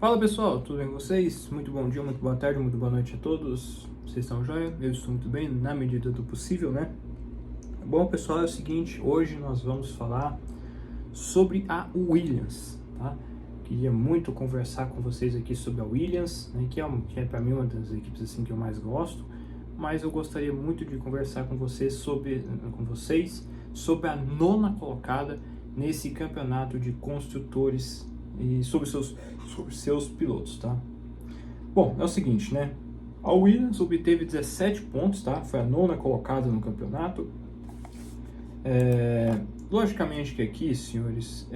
Fala pessoal, tudo bem com vocês? Muito bom dia, muito boa tarde, muito boa noite a todos. Vocês estão joia? Eu estou muito bem, na medida do possível, né? Bom pessoal, é o seguinte, hoje nós vamos falar sobre a Williams, tá? Queria muito conversar com vocês aqui sobre a Williams, né, que é para mim uma das equipes assim que eu mais gosto, mas eu gostaria muito de conversar com vocês sobre a nona colocada nesse campeonato de construtores e sobre seus pilotos, tá? Bom, é o seguinte, né? A Williams obteve 17 pontos, tá? Foi a nona colocada no campeonato. Logicamente que aqui, senhores,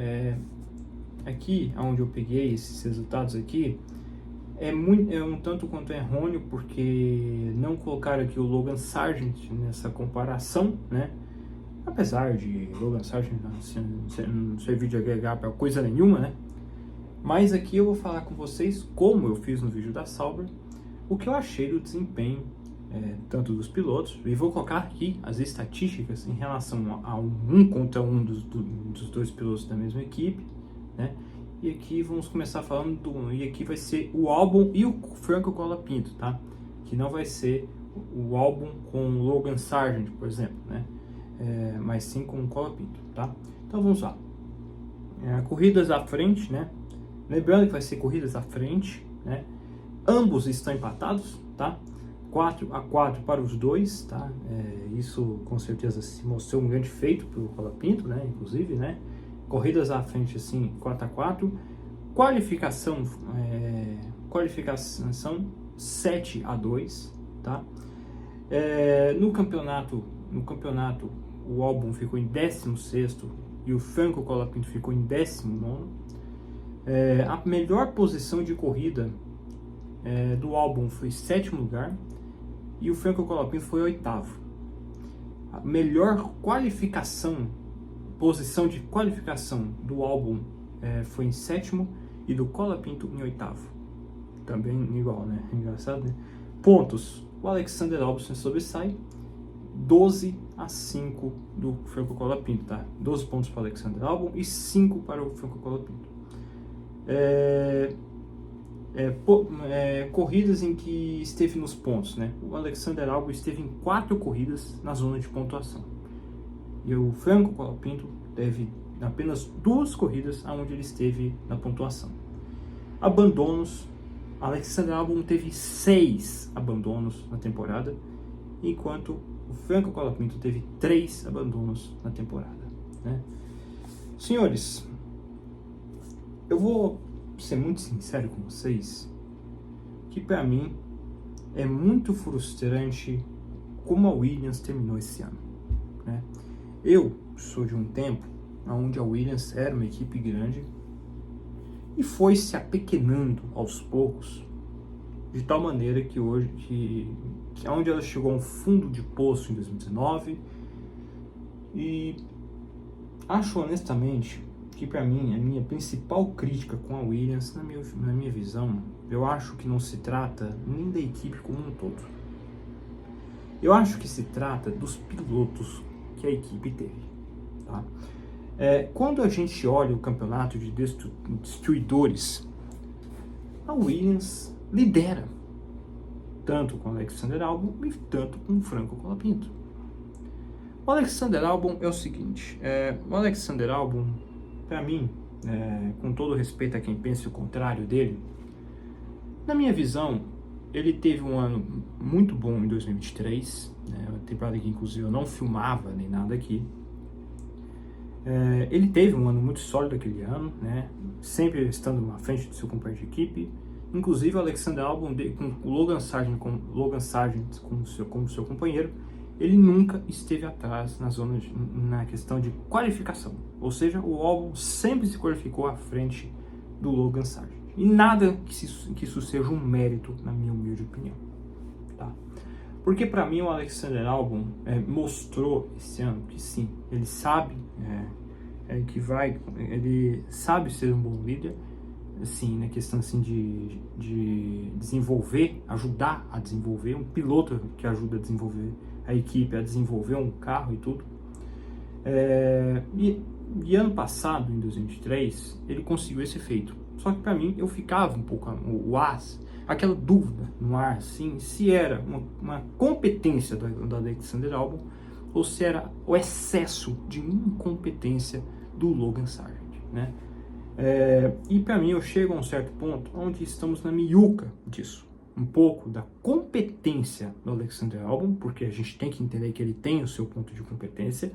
aqui onde eu peguei esses resultados aqui, é um tanto quanto errôneo, porque não colocaram aqui o Logan Sargent nessa comparação, né? Apesar de Logan Sargent não servir de agregar para coisa nenhuma, né? Mas aqui eu vou falar com vocês, como eu fiz no vídeo da Sauber, o que eu achei do desempenho tanto dos pilotos, e vou colocar aqui as estatísticas em relação a um contra um dos dois pilotos da mesma equipe, né? E aqui vamos começar falando e aqui vai ser o Albon e o Franco Colapinto, tá? Que não vai ser o Albon com o Logan Sargent, por exemplo, né? Mas sim com o Colapinto, tá? Então vamos lá. Corridas à frente, né? Lembrando que vai ser corridas à frente, né? Ambos estão empatados, tá? 4-4 para os dois, tá? Isso com certeza se mostrou um grande feito para o Colapinto, né? Inclusive, né? Corridas à frente assim, 4-4. Qualificação 7-2, tá? No campeonato, o Albon ficou em 16º e o Franco Colapinto ficou em 19º. A melhor posição de corrida do Albon foi 7º lugar e o Franco Colapinto foi 8º. A melhor posição de qualificação do Albon foi em 7º e do Colapinto em 8º. Também igual, né? Engraçado, né? Pontos: o Alexander Albon sobressai, 12-5 do Franco Colapinto, tá? 12 pontos para o Alexander Albon e 5 para o Franco Colapinto. Corridas em que esteve nos pontos, né? O Alexander Albon esteve em 4 corridas na zona de pontuação e o Franco Colapinto teve apenas 2 corridas onde ele esteve na pontuação. Abandonos: Alexander Albon teve 6 abandonos na temporada, enquanto o Franco Colapinto teve 3 abandonos na temporada, né? Senhores, eu vou ser muito sincero com vocês, que para mim é muito frustrante como a Williams terminou esse ano, né? Eu sou de um tempo onde a Williams era uma equipe grande e foi se apequenando aos poucos, de tal maneira que hoje, que onde ela chegou a um fundo de poço em 2019, e acho honestamente que para mim, a minha principal crítica com a Williams, na minha visão, eu acho que não se trata nem da equipe como um todo. Eu acho que se trata dos pilotos que a equipe teve, tá? Quando a gente olha o campeonato de destruidores, a Williams lidera, tanto com o Alexander Albon e tanto com o Franco Colapinto. O Alexander Albon é o seguinte, o Alexander Albon, para mim, com todo respeito a quem pense o contrário dele, na minha visão, ele teve um ano muito bom em 2023, né, uma temporada que inclusive eu não filmava nem nada aqui. Ele teve um ano muito sólido aquele ano, né, sempre estando à frente do seu companheiro de equipe. Inclusive o Alexander Albon, com o Logan Sargent como seu companheiro, ele nunca esteve atrás na questão de qualificação. Ou seja, o Albon sempre se qualificou à frente do Logan Sargent. E nada que isso seja um mérito, na minha humilde opinião, tá? Porque para mim o Alexander Albon mostrou esse ano que sim, ele sabe ele sabe ser um bom líder, assim, na questão assim de desenvolver, ajudar a desenvolver, um piloto que ajuda a desenvolver a equipe, a desenvolver um carro e tudo. E ano passado, em 2023, ele conseguiu esse feito. Só que para mim eu ficava um pouco aquela dúvida no ar, assim, se era uma competência do Alexander Albon ou se era o excesso de incompetência do Logan Sargent, né? E para mim eu chego a um certo ponto onde estamos na meiuca disso. Um pouco da competência do Alexander Albon, porque a gente tem que entender que ele tem o seu ponto de competência,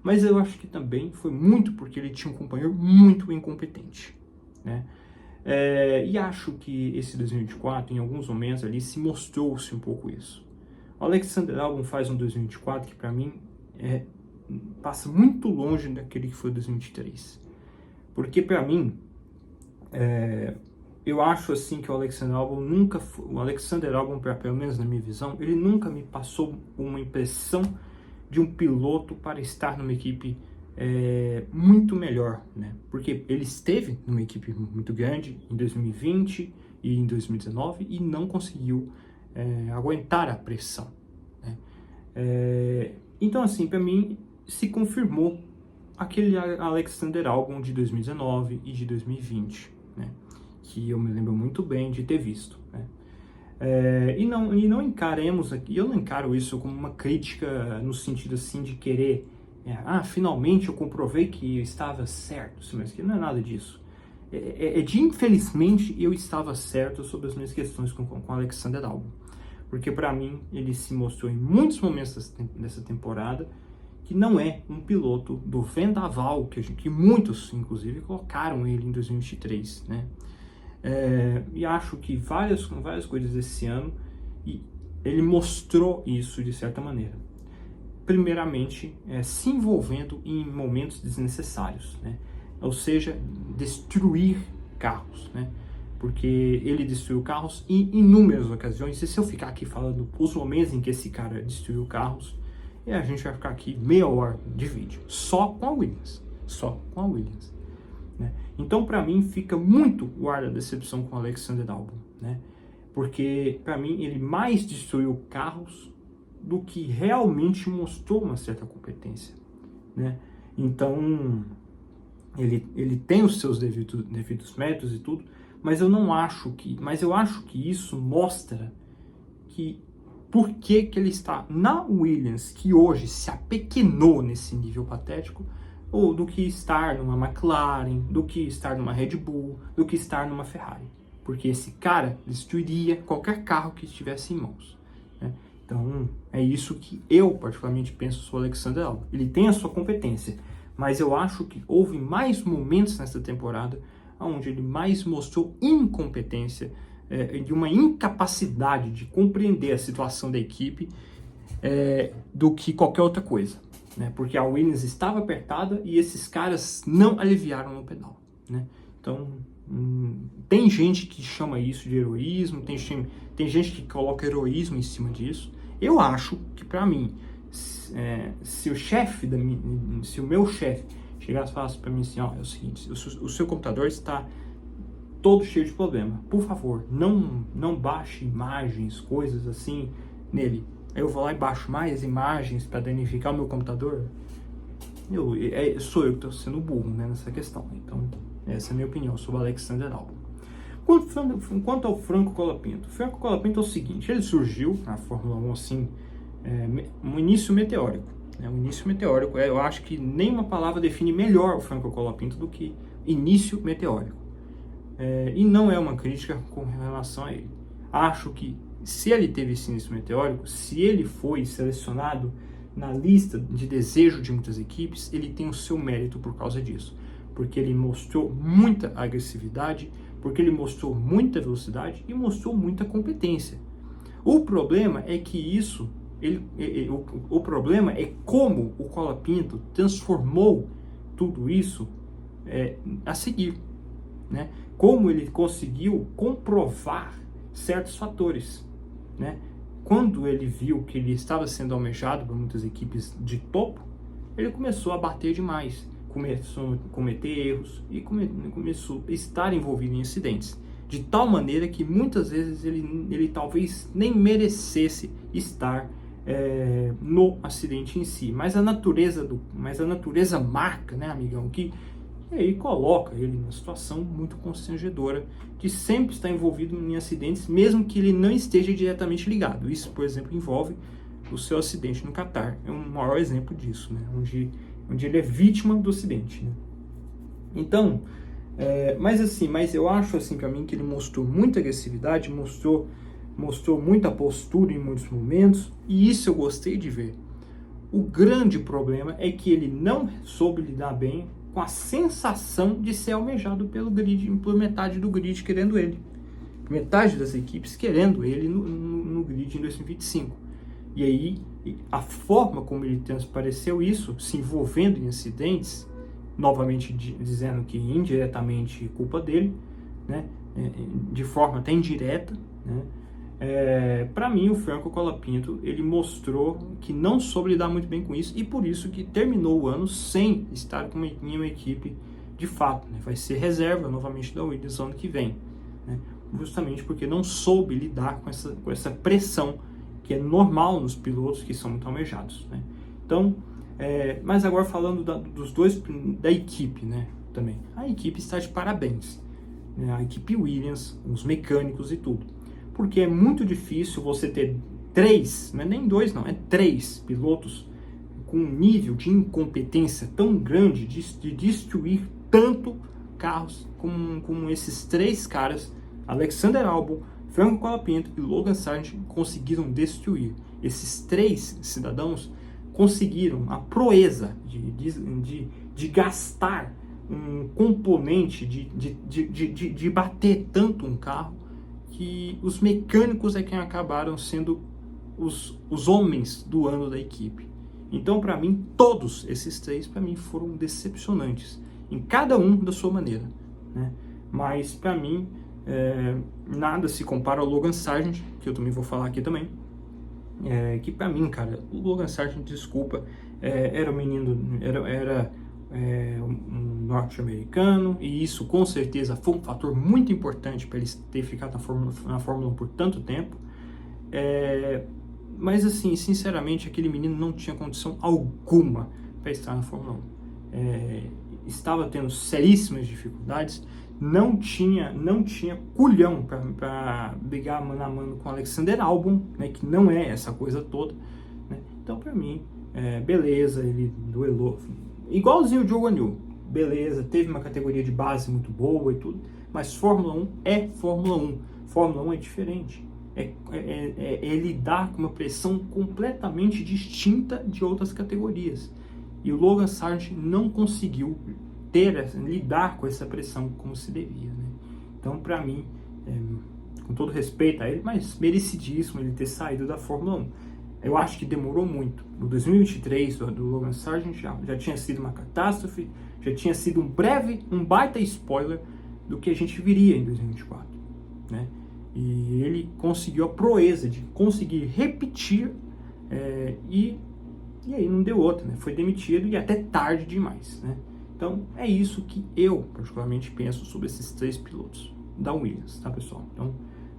mas eu acho que também foi muito porque ele tinha um companheiro muito incompetente, né? E acho que esse 2024, em alguns momentos ali, se mostrou-se um pouco isso. O Alexander Albon faz um 2024 que para mim passa muito longe daquele que foi 2023. Porque para mim, eu acho assim que o Alexander Albon, pelo menos na minha visão, ele nunca me passou uma impressão de um piloto para estar numa equipe muito melhor, né? Porque ele esteve numa equipe muito grande em 2020 e em 2019 e não conseguiu aguentar a pressão, né? Então, assim, para mim se confirmou aquele Alexander Albon de 2019 e de 2020, né? Que eu me lembro muito bem de ter visto, né? E não encaremos aqui, eu não encaro isso como uma crítica no sentido assim de querer, finalmente eu comprovei que eu estava certo, mas que não é nada disso. Infelizmente eu estava certo sobre as minhas questões com Alexander Albon, porque para mim ele se mostrou em muitos momentos dessa temporada que não é um piloto do vendaval que muitos inclusive colocaram ele em 2023, né? E acho que várias coisas desse ano e ele mostrou isso de certa maneira. Primeiramente, se envolvendo em momentos desnecessários, né? Ou seja, destruir carros, né? Porque ele destruiu carros em inúmeras ocasiões. E se eu ficar aqui falando os momentos em que esse cara destruiu carros, a gente vai ficar aqui meia hora de vídeo só com a Williams, né? Então, para mim, fica muito o ar da decepção com o Alexander Albon, né? Porque, para mim, ele mais destruiu carros do que realmente mostrou uma certa competência, né? Então, ele tem os seus devidos méritos e tudo, mas eu acho que isso mostra que por que ele está na Williams, que hoje se apequenou nesse nível patético, ou do que estar numa McLaren, do que estar numa Red Bull, do que estar numa Ferrari. Porque esse cara destruiria qualquer carro que estivesse em mãos, né? Então, é isso que eu particularmente penso sobre o Alexander Albon. Ele tem a sua competência, mas eu acho que houve mais momentos nessa temporada onde ele mais mostrou incompetência, de uma incapacidade de compreender a situação da equipe do que qualquer outra coisa, né? Porque a Williams estava apertada e esses caras não aliviaram no pedal, né? Então, tem gente que chama isso de heroísmo, tem gente que coloca heroísmo em cima disso. Eu acho que, para mim, se o meu chefe chegasse e falasse para mim assim, é o seguinte, o seu computador está todo cheio de problema, por favor, não baixe imagens, coisas assim nele. Eu vou lá e baixo mais imagens para danificar o meu computador. Sou eu que estou sendo burro, né, nessa questão. Então, essa é a minha opinião sobre o Alexander Albon. Quanto ao Franco Colapinto. Franco Colapinto é o seguinte, ele surgiu na Fórmula 1 assim, um início meteórico. Um início meteórico, eu acho que nenhuma palavra define melhor o Franco Colapinto do que início meteórico. E não é uma crítica com relação a ele. Acho que se ele teve esse início meteórico, se ele foi selecionado na lista de desejo de muitas equipes, ele tem o seu mérito por causa disso. Porque ele mostrou muita agressividade, porque ele mostrou muita velocidade e mostrou muita competência. O problema é que o problema é como o Colapinto transformou tudo isso a seguir, né? Como ele conseguiu comprovar certos fatores, né? Quando ele viu que ele estava sendo almejado por muitas equipes de topo, ele começou a bater demais, começou a cometer erros e começou a estar envolvido em incidentes, de tal maneira que muitas vezes ele talvez nem merecesse estar no acidente em si, mas a natureza marca, né, amigão, que E aí coloca ele numa situação muito constrangedora, de sempre estar envolvido em acidentes, mesmo que ele não esteja diretamente ligado. Isso, por exemplo, envolve o seu acidente no Catar. É um maior exemplo disso, né? Onde ele é vítima do acidente, né? Então, mas eu acho assim para mim que ele mostrou muita agressividade, mostrou muita postura em muitos momentos, e isso eu gostei de ver. O grande problema é que ele não soube lidar bem com a sensação de ser almejado pelo grid, por metade do grid querendo ele. Metade das equipes querendo ele no grid em 2025. E aí, a forma como ele transpareceu isso, se envolvendo em acidentes, novamente dizendo que indiretamente culpa dele, né, de forma até indireta, né, para mim o Franco Colapinto ele mostrou que não soube lidar muito bem com isso, e por isso que terminou o ano sem estar com uma equipe de fato, né, vai ser reserva novamente da Williams ano que vem, né, justamente porque não soube lidar com essa pressão que é normal nos pilotos que são muito almejados, né. Então, mas agora falando dos dois, da equipe, né, também, a equipe está de parabéns, né, a equipe Williams, os mecânicos e tudo, porque é muito difícil você ter três, não é nem dois não, é três pilotos com um nível de incompetência tão grande de destruir tanto carros como esses três caras, Alexander Albon, Franco Colapinto e Logan Sargeant, conseguiram destruir. Esses três cidadãos conseguiram a proeza de gastar um componente, de bater tanto um carro, que os mecânicos é quem acabaram sendo os homens do ano da equipe. Então, para mim, todos esses três, para mim, foram decepcionantes, em cada um da sua maneira, né? Mas, para mim, nada se compara ao Logan Sargeant, que eu também vou falar aqui também, que para mim, cara, o Logan Sargeant, desculpa, era um menino, era um norte-americano, e isso com certeza foi um fator muito importante para ele ter ficado na Fórmula 1 por tanto tempo, mas assim, sinceramente, aquele menino não tinha condição alguma para estar na Fórmula 1, estava tendo seríssimas dificuldades, não tinha culhão para brigar mano a mano com Alexander Albon, né, que não é essa coisa toda, né? Então, para mim, beleza, ele duelou igualzinho o Zhou Guanyu, beleza, teve uma categoria de base muito boa e tudo, mas Fórmula 1 é Fórmula 1. Fórmula 1 é diferente. É lidar com uma pressão completamente distinta de outras categorias. E o Logan Sargeant não conseguiu lidar com essa pressão como se devia, né? Então, para mim, com todo respeito a ele, mas merecidíssimo ele ter saído da Fórmula 1. Eu acho que demorou muito. O 2023 do Logan Sargeant já tinha sido uma catástrofe, já tinha sido um baita spoiler do que a gente viria em 2024, né? E ele conseguiu a proeza de conseguir repetir, e aí não deu outra, né? Foi demitido e até tarde demais, né? Então é isso que eu particularmente penso sobre esses três pilotos da Williams, tá, pessoal? Então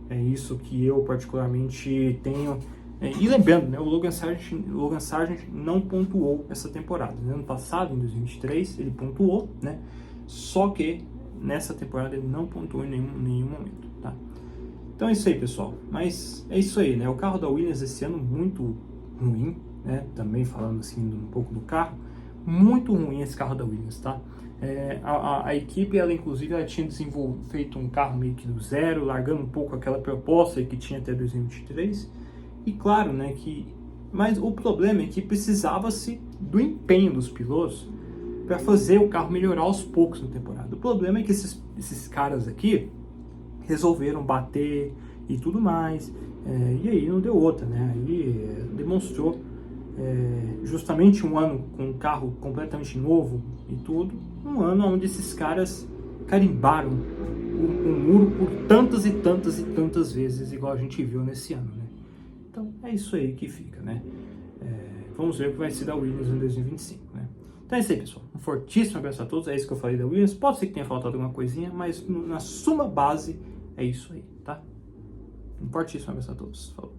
é isso que eu particularmente tenho. E lembrando, né, o Logan Sargeant não pontuou essa temporada. No ano passado, em 2023, ele pontuou, né? Só que nessa temporada ele não pontuou em nenhum momento, tá? Então é isso aí, pessoal. Mas é isso aí, né? O carro da Williams esse ano muito ruim, né? Também falando assim um pouco do carro, muito ruim esse carro da Williams, tá? A equipe, ela inclusive, ela tinha feito um carro meio que do zero, largando um pouco aquela proposta que tinha até 2023. E claro, né, mas o problema é que precisava-se do empenho dos pilotos para fazer o carro melhorar aos poucos na temporada. O problema é que esses caras aqui resolveram bater e tudo mais, e aí não deu outra, né? Aí demonstrou justamente um ano com um carro completamente novo e tudo, um ano onde esses caras carimbaram o muro por tantas e tantas e tantas vezes, igual a gente viu nesse ano, né? Então é isso aí que fica, né? Vamos ver o que vai ser da Williams em 2025, né? Então é isso aí, pessoal. Um fortíssimo abraço a todos. É isso que eu falei da Williams. Pode ser que tenha faltado alguma coisinha, mas na suma base é isso aí, tá? Um fortíssimo abraço a todos. Falou.